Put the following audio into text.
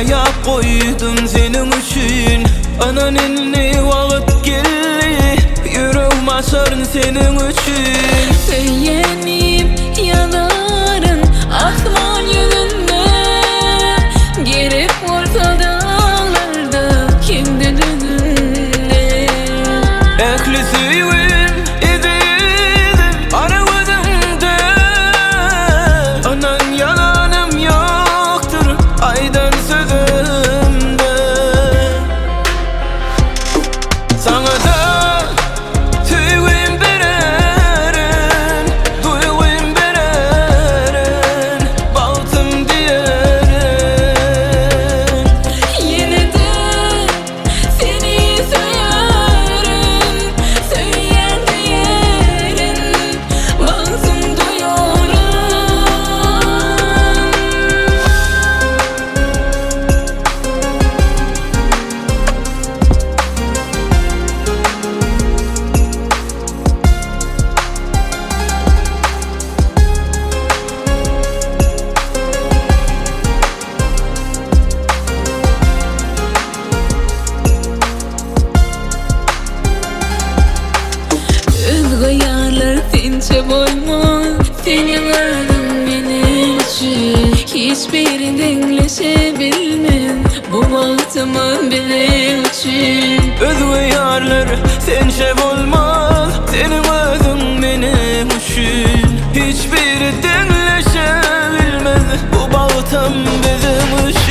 ayap koydum senin üçün. Anan elini vakit geldi, yüreğim açarın senin üçün. Söylenip yanarın asman yüzünde, gerek olsa dağlarda kendi dönünde. Ehli suyum idim ana gözümde, anan yalanım yoktur aydan sözümde. Sana da tüyüm vererin, duyum vererin, baltım diyerin. Yine de seni söylerim, söyleyen diyerin, bağzım duyuyorum. Özgü yarlar sençe bolmaz, senin adın benim için. Hiçbiri dengleşebilmez bu bahtımın benim için. Özgü yarlar senşev olmaz, senin özün benim üçün. Hiçbiri dengleşebilmez bu bağıtam bizim üçün.